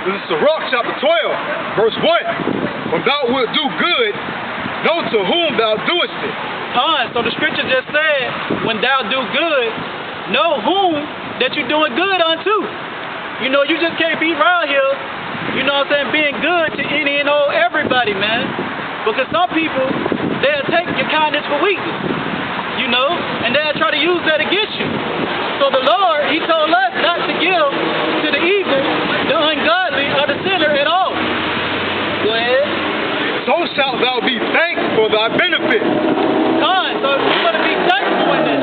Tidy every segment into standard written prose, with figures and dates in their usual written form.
This is Sirach chapter 12, verse 1. When thou wilt do good, know to whom thou doest it. So the scripture just said, when thou do good, know whom that you're doing good unto. You know, you just can't be around here, you know what I'm saying, being good to any and all everybody, man. Because some people, they'll take your kindness for weakness, you know, and they'll try to use that against you. So the Lord, he told us not to give to the evil, the ungodly, or the sinner at all. Go ahead. So shalt thou be thanked for thy benefit. So you're going to be thankful in this.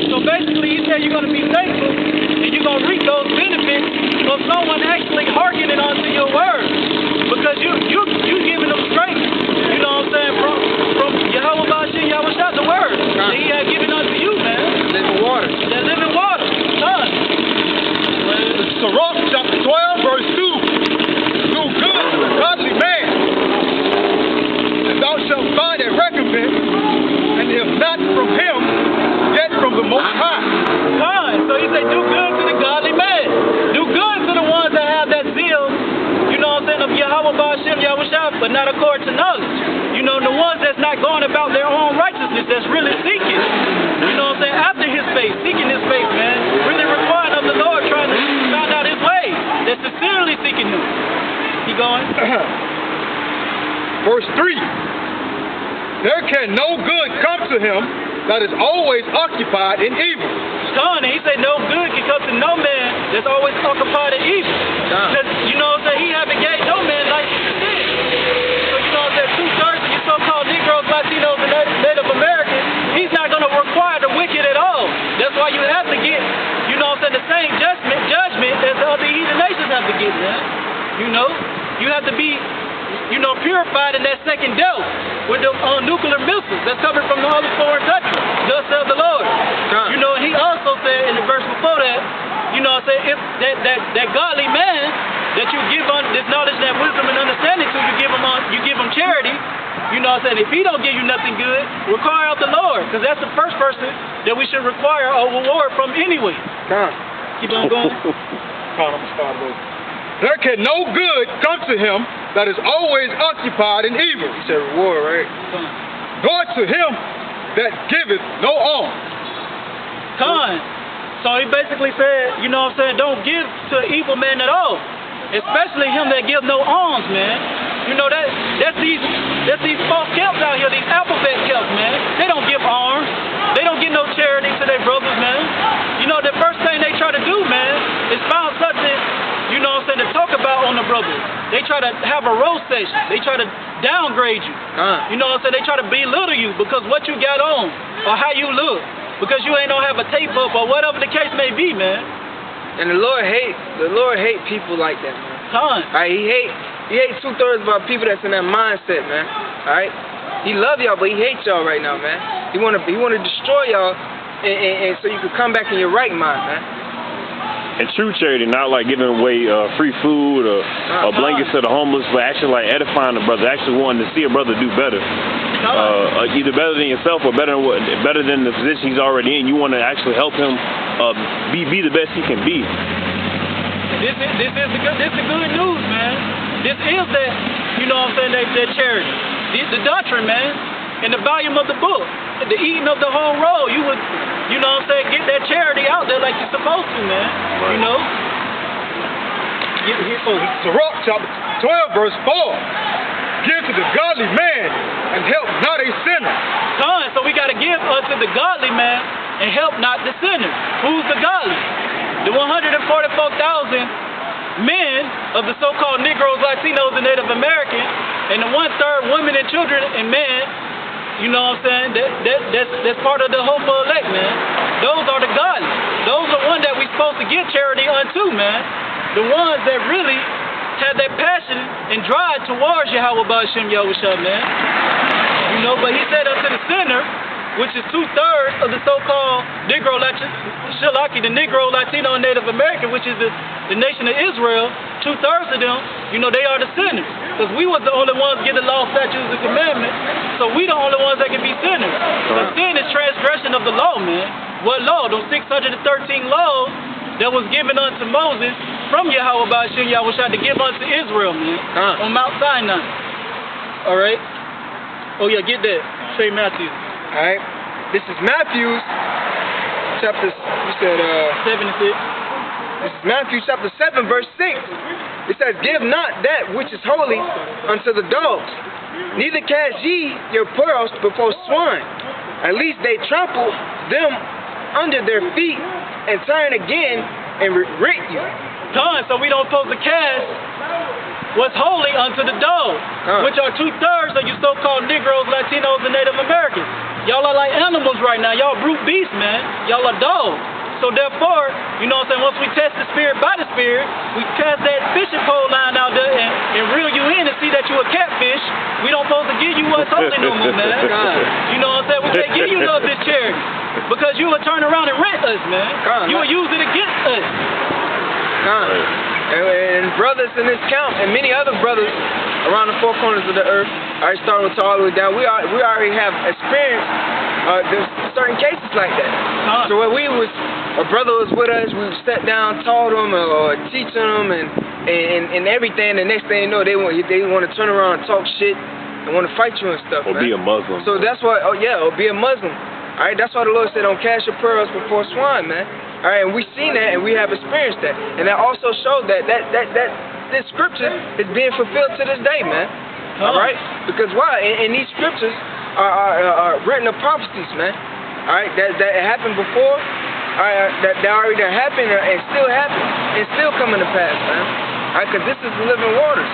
So basically, he said you're going to be thankful, and you're going to reap those benefits of someone actually hearkening onto your word. Because you giving them strength, you know what I'm saying, from Yahweh Bashim, Yahweh Shah, the word that he had given unto you, man. Living water. That living water. Sirach chapter 12, verse 2. Do good to the godly man, and thou shalt find a recompense, and if not from him, yet from the Most High. So he said, do good to the godly man. Do good to the ones that have that zeal, you know what I'm saying, of Yahweh Bashim, Yahweh Shah, but not according to knowledge. You know, the ones that's not going about their own righteousness, that's really seeking, you know what I'm saying, after his faith, seeking his faith, man. Really requiring of the Lord, trying to find out his way. That's sincerely seeking him. Keep going. Verse 3. There can no good come to him that is always occupied in evil. And he said no good can come to no man that's always occupied in evil. Because, you know what I'm saying, he haven't gave no man license to sin. So, you know what I'm saying, 2/3 of your so-called Negroes, Latinos, and Native Americans, he's not going to require the wicked at all. That's why you have to get, you know what I'm saying, the same judgment as the other heathen nations have to get, man. You know, you have to be, you know, purified in that second death with the nuclear missiles that's coming from the other foreign countries. Thus says the Lord. You know, he also said in the verse before that, you know what I'm saying, if that godly man that you give on this knowledge, that wisdom and understanding to, you give him charity. You know what I'm saying? If he don't give you nothing good, require of the Lord, because that's the first person that we should require a reward from anyway. Keep on going. There can no good come to him that is always occupied in evil. He said reward, right? Nor to him that giveth no alms. So he basically said, you know what I'm saying, don't give to an evil man at all. Especially him that give no alms, man. You know, that's these false camps out here, these alphabet camps, man. They don't give alms. They don't give no charity to their brothers, man. You know, the first thing they try to do, man, is find something, you know what I'm saying, to talk about on the brothers. They try to have a roast session. They try to downgrade you. You know what I'm saying? They try to belittle you because what you got on or how you look. Because you ain't don't have a tape up or whatever the case may be, man. And the Lord hate people like that, man. Alright, he hates 2/3 of our people that's in that mindset, man. Alright? He love y'all, but he hates y'all right now, man. He wanna destroy y'all and so you can come back in your right mind, man. And true charity, not like giving away free food or blankets to the homeless, but actually like edifying the brother, actually wanting to see a brother do better. Either better than yourself or better than the position he's already in. You want to actually help him be the best he can be. This is the good news, man. This is that, you know what I'm saying, that charity. The doctrine, man, and the volume of the book, the eating of the whole roll. You would, you know what I'm saying, get that charity out there like you're supposed to, man. Right. You know? Sirach chapter 12, verse 4. Give to the godly man and help not a sinner. So we got to give unto the godly man and help not the sinner. Who's the godly? The 144,000 men of the so-called Negroes, Latinos, and Native Americans, and the 1/3 women and children and men, you know what I'm saying, that's part of the homo elect, man. Those are the godly. Those are ones that we supposed to give charity unto, man. The ones that really had that passion and drive towards Yahweh Bashim Yahweh Shah, man. You know, but he said unto the sinner, which is 2/3 of the so-called Negro Shilaki, the Negro, Latino, and Native American, which is the nation of Israel, 2/3 of them, you know, they are the sinners. Because we was the only ones get the law, statutes, and commandments, so we the only ones that can be sinners. But sin is transgression of the law, man. what law? Those 613 laws that was given unto Moses from Yahweh Ba'ashem Yahushua to give unto Israel, man, on Mount Sinai. All right? Oh, yeah, get that. Say Matthew. All right. This is Matthew chapter, you said, 7 and 6. This is Matthew chapter 7, verse 6. It says, give not that which is holy unto the dogs, neither cast ye your pearls before swine. At least they trample them under their feet and turn again and rent you. So we don't supposed to cast what's holy unto the dogs, which are 2/3 of you so-called Negroes, Latinos, and Native Americans. Y'all are like animals right now. Y'all brute beasts, man. Y'all are dogs. So therefore, you know what I'm saying, once we test the spirit by the spirit, we cast that fishing pole line out there and reel you in and see that you a catfish. We don't supposed to give you what's holy no more, man. You know what I'm saying? We can't give you none of this charity because you will turn around and rent us, man. You will use it against us. And brothers in this camp and many other brothers around the four corners of the earth, all right, starting with all the way down, we already have experienced there's certain cases like that. So when a brother was with us, we sat down, taught them or teaching them and everything. The next thing you know, they want to turn around and talk shit and want to fight you and stuff. Or man. Be a Muslim. So that's why, or be a Muslim. All right, that's why the Lord said, don't cast your pearls before swine, man. All right, and we've seen that and we have experienced that. And that also showed that this scripture is being fulfilled to this day, man. All right? Because why? And these scriptures are written of prophecies, man. All right, that happened before, that already happened and still happen and still coming to pass, man. All right, because this is the living waters.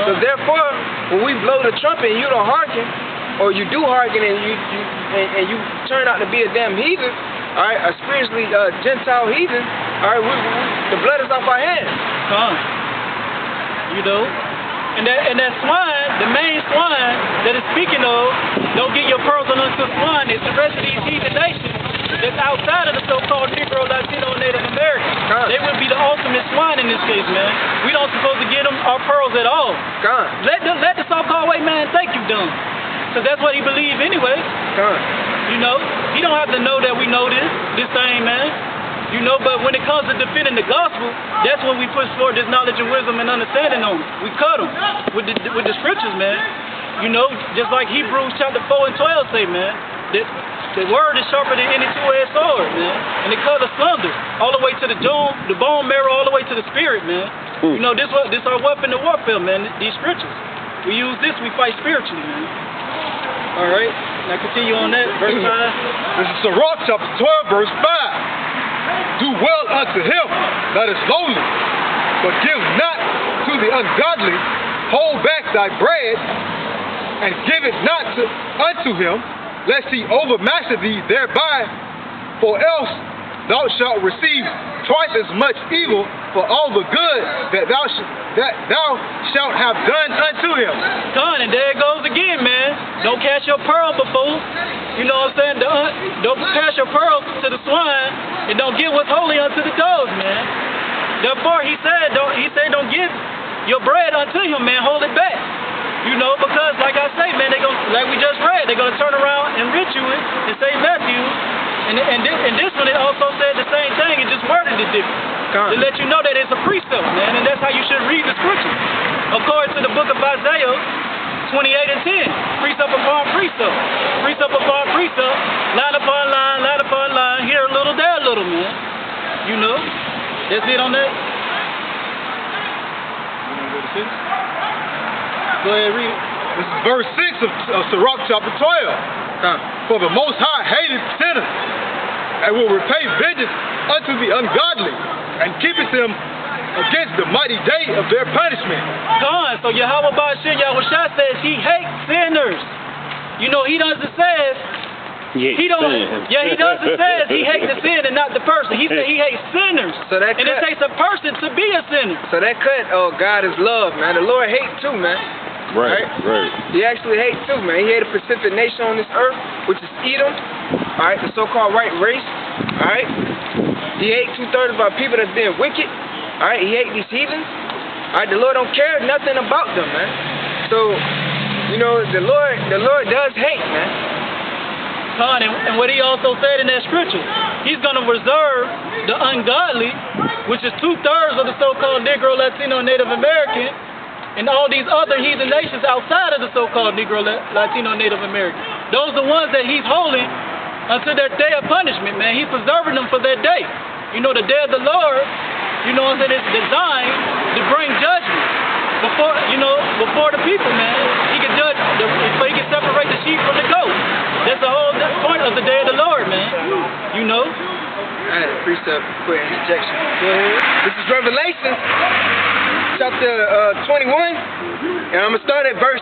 So therefore, when we blow the trumpet and you don't hearken, or you do hearken and you turn out to be a damn heathen, all right, a spiritually Gentile heathen, all right, the blood is off our hands. You know? And that swine, the main swine that is speaking of, don't get your pearls unto swine, it's the rest of these heathen nations that's outside of the so-called Negro, Latino, Native Americans. They would be the ultimate swine in this case, man. We don't supposed to get them our pearls at all. Let the so-called white man think you dumb. Because that's what he believe anyway. You know, he don't have to know that we know this thing, man. You know, but when it comes to defending the gospel, that's when we push forward this knowledge and wisdom and understanding on it. We cut them with the scriptures, man. You know, just like Hebrews chapter 4 and 12 say, man, that the word is sharper than any two-edged sword, man. And it cuts asunder all the way to the bone marrow, all the way to the spirit, man. You know, this our weapon of warfare, man, these scriptures. We use this, we fight spiritually, man. All right, now continue on that, verse 5. This is Sirach chapter 12, verse 5. Do well unto him that is lowly, but give not to the ungodly. Hold back thy bread, and give it not unto him, lest he overmaster thee thereby. For else thou shalt receive twice as much evil for all the good that thou shalt have done unto him. And there it goes again, man. Don't cast your pearl before. You know what I'm saying? Don't cast your pearl to the swine, and don't give what's holy unto the dogs, man. Therefore, he said, don't give your bread unto him, man. Hold it back. You know, because like I say, man, like we just read, they're gonna turn around and rent you and say Matthew. And this one, it also said the same thing, it just worded it different. To let you know that it's a precept, man, and that's how you should read the scripture. According to the book of Isaiah 28 and 10, precept upon precept, precept upon precept, line upon line, here a little, there a little, man. You know, that's it on that. Go ahead, read it. This is verse 6 of Sirach chapter 12. For the Most High hated sinners, and will repay vengeance unto the ungodly, and keepeth them against the mighty day of their punishment. So Yahweh Ba'ashem Yahushua says he hates sinners. You know, he doesn't says he doesn't says he hates the sin and not the person. He said he hates sinners. So that and it takes a person to be a sinner. So that God is love, man. The Lord hates too, man. Right. He actually hates too, man. He hated a specific nation on this earth, which is Edom. All right, the so-called white race. All right. He hates 2/3 of our people that's being wicked. All right. He hates these heathens. All right. The Lord don't care nothing about them, man. So, you know, the Lord does hate, man. And what he also said in that scripture, he's going to reserve the ungodly, which is 2/3 of the so-called Negro, Latino, Native American, and all these other heathen nations outside of the so-called Negro, Latino, Native American. Those are the ones that he's holding until that day of punishment, man. He's preserving them for that day. You know, the day of the Lord, you know what I'm saying, it's designed to bring judgment before the people, man. He can judge, so he can separate the sheep from the goat. That's the whole point of the day of the Lord, man. You know? I had a precept for interjection. Go ahead. This is Revelation, chapter 21, and I'm going to start at verse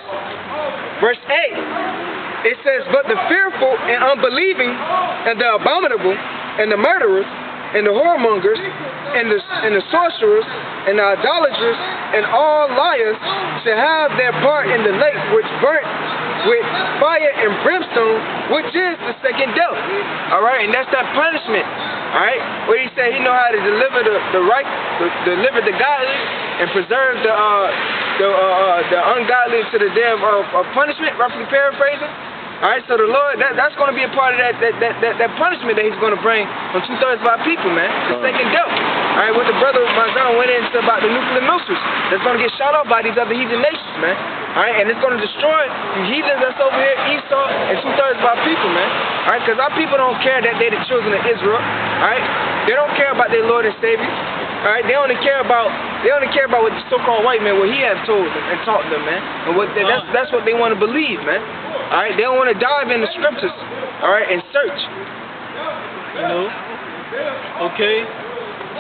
8. It says, "But the fearful and unbelieving, and the abominable, and the murderers, and the whoremongers, and the sorcerers, and the idolaters, and all liars shall have their part in the lake which burnt with fire and brimstone, which is the second death." All right, and that's that punishment. All right, where he said he know how to deliver deliver the godly and preserve the ungodly to the day of punishment. Roughly paraphrasing. All right, so the Lord, that's going to be a part of that punishment that he's going to bring on 2/3 of our people, man. The second death. All right, what the brother Mazan went into about the nuclear missiles that's going to get shot off by these other heathen nations, man. All right, and it's going to destroy you heathens that's over here, Esau, and 2/3 of our people, man. All right, because our people don't care that they're the children of Israel. All right, they don't care about their Lord and Savior. All right, they only care about what the so-called white man, what he has told them and taught them, man. And that's what they want to believe, man. All right, they don't want to dive in the scriptures, all right, and search. You know? Okay.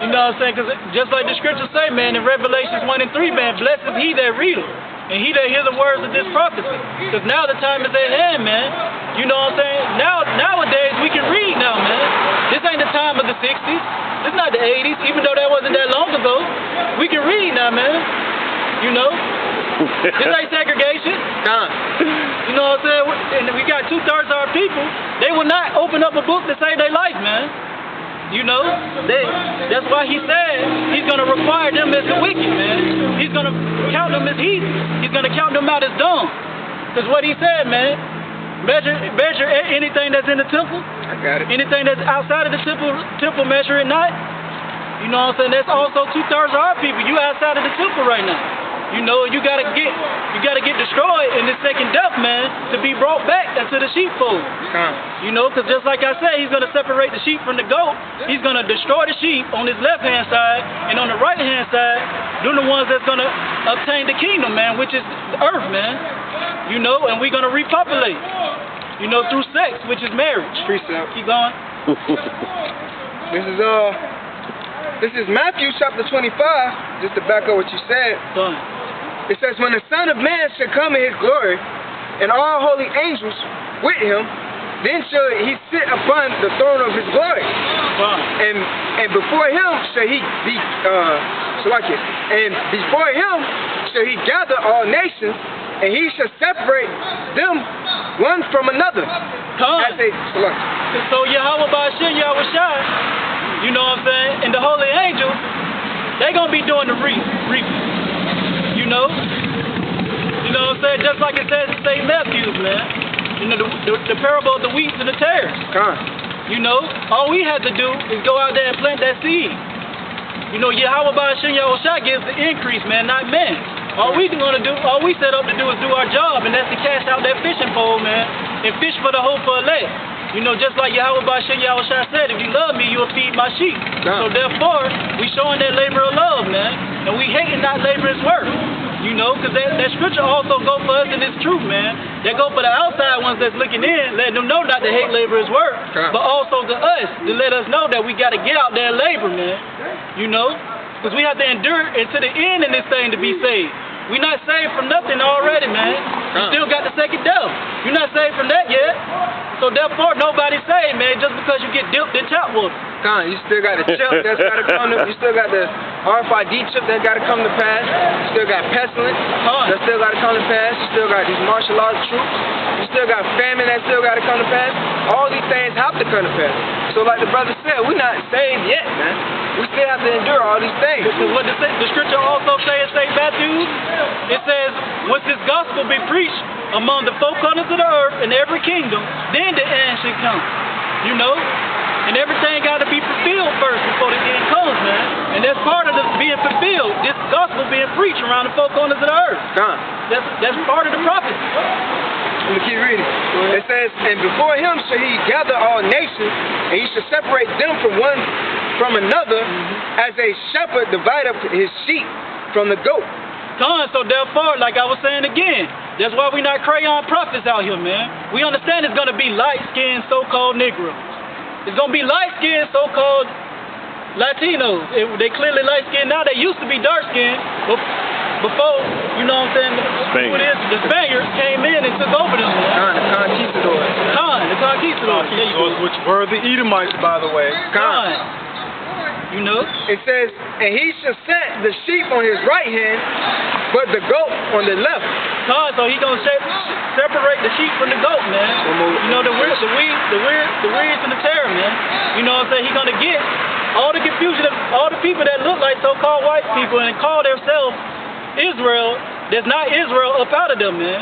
You know what I'm saying? Because just like the scriptures say, man, in Revelations 1 and 3, man, blessed is he that readeth, and he that hear the words of this prophecy. Because now the time is at hand, man. You know what I'm saying? Nowadays, we can read now, man. This ain't the time of the 60s. It's not the 80s, even though that wasn't that long ago. We can read now, man. You know? This ain't segregation. Nah. You know what I'm saying? And we got 2/3 of our people. They will not open up a book to save their life, man. You know? That's why he said he's going to require them as the wicked, man. He's going to count them as heathen. He's going to count them out as dumb. Because what he said, man, measure anything that's in the temple. I got it. Anything that's outside of the temple, measure it not. You know what I'm saying? That's also 2/3 of our people. You outside of the temple right now. You know, you gotta get destroyed in this second death, man, to be brought back into the sheepfold. You know, because just like I said, he's gonna separate the sheep from the goat. He's gonna destroy the sheep on his left-hand side, and on the right-hand side, they're the ones that's gonna obtain the kingdom, man, which is the earth, man. You know, and we're gonna repopulate. You know, through sex, which is marriage. Precept. Keep going. This is Matthew chapter 25. Just to back up what you said. Done. It says, "When the Son of Man shall come in his glory, and all holy angels with him, then shall he sit upon the throne of his glory. And before him shall he be and before him shall he gather all nations, and he shall separate them one from another." So Yahweh Ba'ashir, Yahweh Shai, you know what I'm saying, and the holy angels, they gonna be doing the reaping. You know what I'm saying? Just like it says in St. Matthew, man. You know, the parable of the wheat and the tares. You know, all we have to do is go out there and plant that seed. You know, Yahweh Ba'ashir, Yahweh Shai gives the increase, man, not man. All we set up to do is do our job, and that's to cast out that fishing pole, man, and fish for the hope for a leg. You know, just like Yahweh Ba'ashir, Yahweh Shai said, if you love me, you'll feed my sheep. So therefore, we showing that labor of love, man. And we hating not labor's work. You know, because that scripture also go for us in its truth, man. They go for the outside ones that's looking in, letting them know not to hate labor's work, but also to us, to let us know that we got to get out there and labor, man. You know, because we have to endure into the end in this thing to be saved. We're not saved from nothing already, man. You still got the second death. You're not saved from that yet. So therefore, nobody's saved, man, just because you get dipped in tap water. You still got the chip that's got to come. You still got the RFID chip that got to come to pass. You still got pestilence that still got to come to pass. You still got these martial arts troops. You still got famine that still got to come to pass. All these things have to come to pass. So like the brother said, we're not saved yet, man. We still have to endure all these things. Because what the scripture also says in St. Matthew, it says, once this gospel be preached among the four corners of the earth in every kingdom, then the end should come. You know? And everything got to be fulfilled first before the end comes, man. And that's part of the being fulfilled, this gospel being preached around the four corners of the earth. That's part of the prophecy. Let me keep reading. It says, and before him shall he gather all nations, and he shall separate them from another, as a shepherd divide up his sheep from the goat. So therefore, like I was saying again, that's why we not crayon prophets out here, man. We understand it's going to be light-skinned so-called Negroes. It's going to be light-skinned so-called Latinos. They clearly light-skinned now. They used to be dark-skinned before, you know what I'm saying, the Spaniards came in and took over them. The conquistadors. Which were the Edomites, by the way. You know? It says, and he shall set the sheep on his right hand, but the goat on the left. So he gonna separate the sheep from the goat, man. You know, the weeds and the terror, man. You know what I'm saying? He gonna get all the confusion of all the people that look like so-called white people and call themselves Israel, that's not Israel, up out of them, man.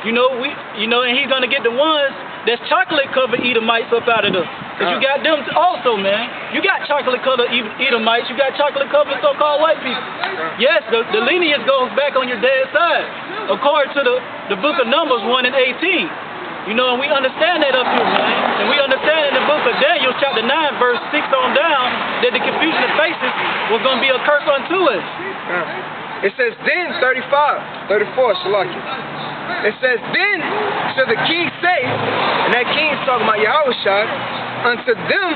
And he's gonna get the ones that's chocolate-covered Edomites up out of them. Because you got them also, man. You got chocolate-covered Edomites. You got chocolate-covered so-called white people. Yes, the lineage goes back on your dad's side, according to the book of Numbers 1 and 18. You know, and we understand that up here, man. And we understand in the book of Daniel, chapter 9, verse 6 on down, that the confusion of faces was going to be a curse unto us. It says, then 34, Shalakia. It says, then shall the king say, and that king's talking about Yahushua, unto them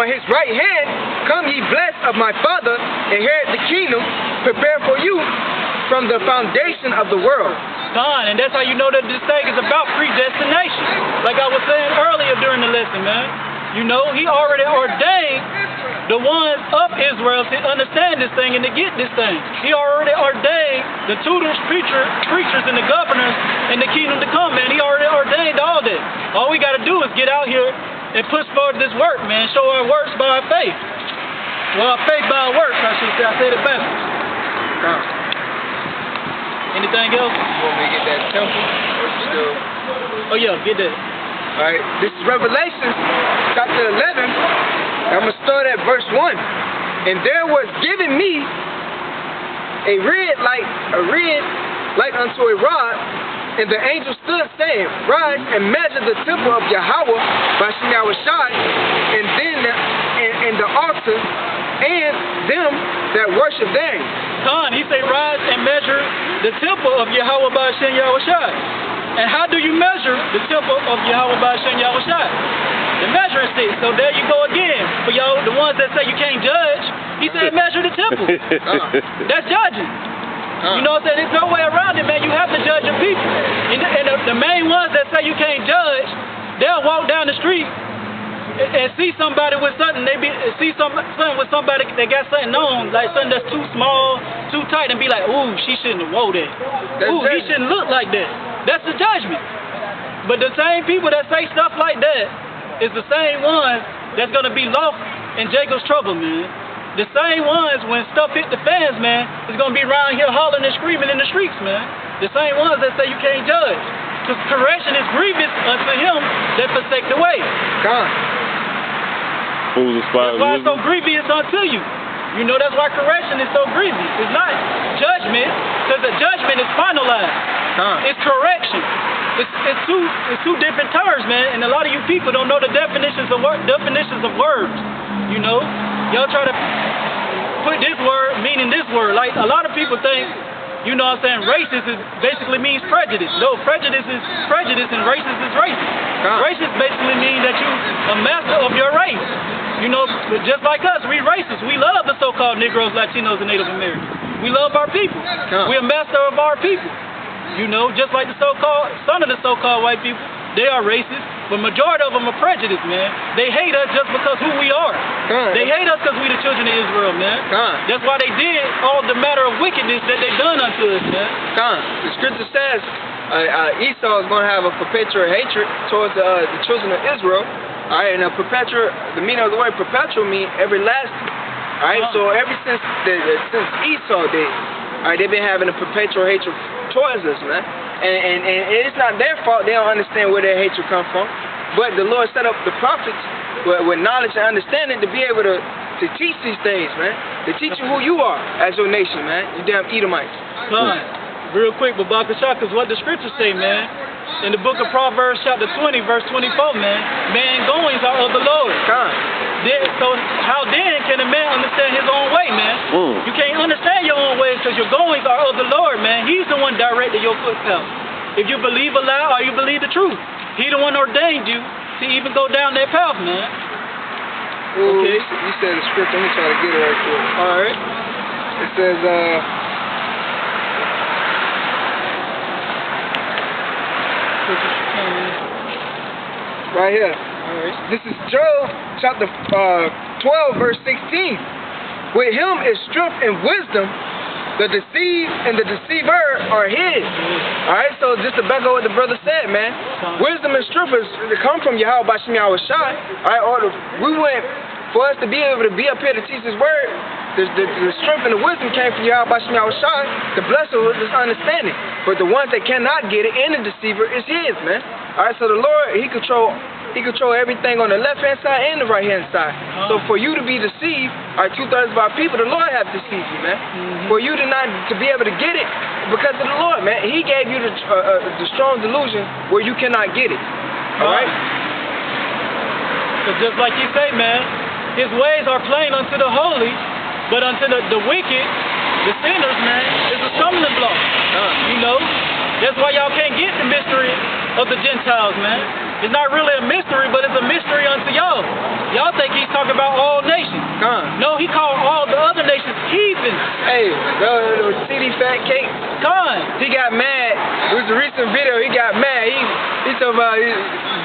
on his right hand, come ye blessed of my father, inherit the kingdom, prepared for you from the foundation of the world. And that's how you know that this thing is about predestination. Like I was saying earlier during the lesson, man. You know, he already ordained the ones of Israel to understand this thing and to get this thing. He already ordained the tutors, preachers, and the governors in the kingdom to come, man. He already ordained all that. All we got to do is get out here and push forward this work, man. Show our works by our faith. Well, our faith by our works, I should say. I said it backwards. Anything else? You want me to get that temple? Or still? Oh, yeah, get that. All right, this is Revelation, chapter 11. I'm going to start at verse 1. And there was given me a red light unto a rod, and the angel stood saying, rise and measure the temple of Yahweh by Shem Yahushai, and then and the altar, and them that worship therein. He said, rise and measure the temple of Yahweh by Shem Yahushai. And how do you measure the temple of Yahweh by Shem Yahushai? The measuring stick. So there you go again. For y'all, the ones that say you can't judge, he said measure the temple. That's judging. You know what I'm saying? There's no way around it, man. You have to judge your people. And the main ones that say you can't judge, they'll walk down the street and see somebody with something, see something with somebody that got something on, like something that's too small, too tight, and be like, ooh, she shouldn't have wore that. Ooh, he shouldn't look like that. That's the judgment. But the same people that say stuff like that is the same ones that's going to be lost in Jacob's trouble, man. The same ones, when stuff hit the fans, man, is going to be around here hollering and screaming in the streets, man. The same ones that say you can't judge. Because correction is grievous unto him that forsake the way. That's why it's so grievous unto you. You know, that's why correction is so grievous. It's not judgment, because the judgment is finalized. It's correction. It's two different terms, man. And a lot of you people don't know the definitions of words. You know, y'all try to put this word meaning this word. Like a lot of people think, you know what I'm saying, racist basically means prejudice. No, prejudice is prejudice and racist is racist. Racist basically means that you a master of your race. You know, just like us, we racist. We love the so-called Negroes, Latinos, and Native Americans. We love our people. We're a master of our people. You know, just like the so-called, some of the so-called white people, they are racist, but majority of them are prejudiced, man. They hate us just because who we are. They hate us because we the children of Israel, man. That's why they did all the matter of wickedness that they done unto us, man. The scripture says Esau is going to have a perpetual hatred towards the children of Israel. All right, and the meaning of the word perpetual means everlasting. All right, so ever since Esau days, all right, they've been having a perpetual hatred towards us, man. And it's not their fault. They don't understand where their hatred comes from. But the Lord set up the prophets with knowledge and understanding to be able to teach these things, man. To teach you who you are as your nation, man. You damn Edomites. Real quick, Babaka Shah, because what the scriptures say, man. In the book of Proverbs, chapter 20, verse 24, man goings are of the Lord. So how then can a man understand his own way, man? You can't understand your own ways because your goings are of the Lord, man. He's the one directing your footsteps. If you believe a lie or you believe the truth, he the one ordained you to even go down that path, man. Okay. You said the scripture. Let me try to get it right quick. All right. It says, right here. Alright. This is Job chapter 12, verse 16. With him is strength and wisdom. The deceived and the deceiver are his. Alright, so just to back up what the brother said, man. Wisdom and strength come from Yahweh Bashim Yahweh Shai. Alright, for us to be able to be up here to teach his word, the strength and the wisdom came from Yahweh Bashim Yahweh Shai. The blessing was this understanding. But the ones that cannot get it and the deceiver is his, man. Alright, so the Lord, he control everything on the left-hand side and the right-hand side. So for you to be deceived, two-thirds of our people, the Lord have deceived you, man. For you to be able to get it, because of the Lord, man. He gave you the strong delusion where you cannot get it. Alright? Because just like you say, man, his ways are plain unto the holy, but unto the wicked, the sinners, man, is a stumbling block. You know? That's why y'all can't get the mystery of the Gentiles, man. It's not really a mystery, but it's a mystery unto y'all. Y'all think he's talking about all nations. No, he called all the other nations heathens. Hey, the CD Fat Cake. He got mad. It was a recent video. He got mad. He talking about,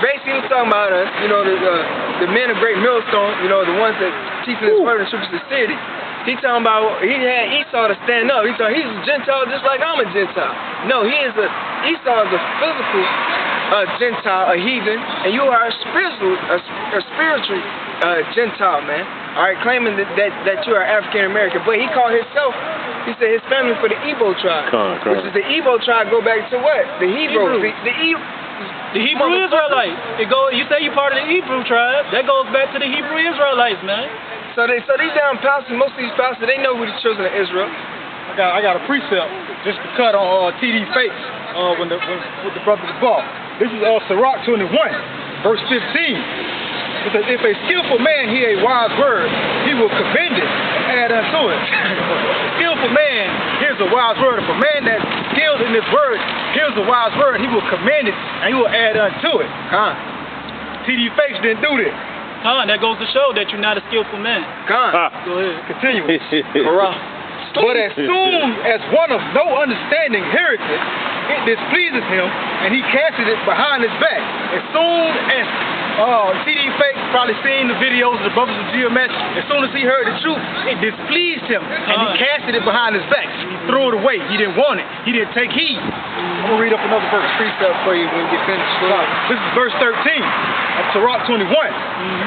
basically he was talking about us, you know, the men of great millstone, you know, the ones that teaching his word and troops the city. He talking about, he had Esau to stand up. He thought he's a Gentile just like I'm a Gentile. No, Esau is a physical Gentile, a heathen, and you are a spiritual Gentile, man. Alright, claiming that you are African American. But he called himself, he said his family for the Igbo tribe. Which is the Igbo tribe go back to what? The Hebrew. The Hebrew Israelites. You say you're part of the Hebrew tribe. That goes back to the Hebrew Israelites, man. So these damn pastors, most of these pastors, they know who the children of Israel. I got a precept just to cut on TD Fakes with the brother of the ball. This is Sirach 21, verse 15. It says, if a skillful man hear a wise word, he will commend it and add unto it. A skillful man hears a wise word. If a man that's skilled in this word hears a wise word, he will commend it and he will add unto it. TD Fakes didn't do this. That goes to show that you're not a skillful man. Go ahead. Continue. But as soon as one of no understanding heareth it, it displeases him, and he casteth it behind his back. As soon as TD Fakes probably seen the videos of the brothers of GMS, as soon as he heard the truth, it displeased him, and he casted it behind his back. He threw it away. He didn't want it. He didn't take heed. I'm going to read up another verse. Precept for you when you get finished. This is verse 13 of Sirach 21.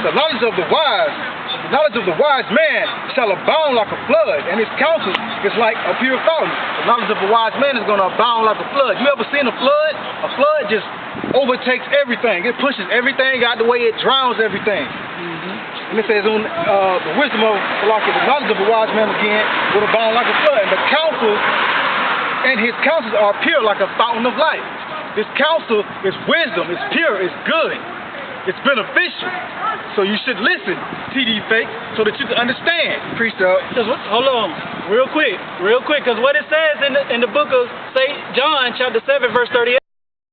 The knowledge of the wise man shall abound like a flood, and his counsel is like a pure fountain. The knowledge of a wise man is going to abound like a flood. You ever seen a flood? A flood just overtakes everything. It pushes everything out the way. It drowns everything. And it says on the wisdom of the knowledge of a wise man again will abound like a flood. And his counsels are pure like a fountain of life. This counsel is wisdom. It's pure. It's good. It's beneficial. So you should listen, TD Fakes, so that you can understand. Hold on, real quick, because what it says in the book of St. John, chapter 7, verse 38.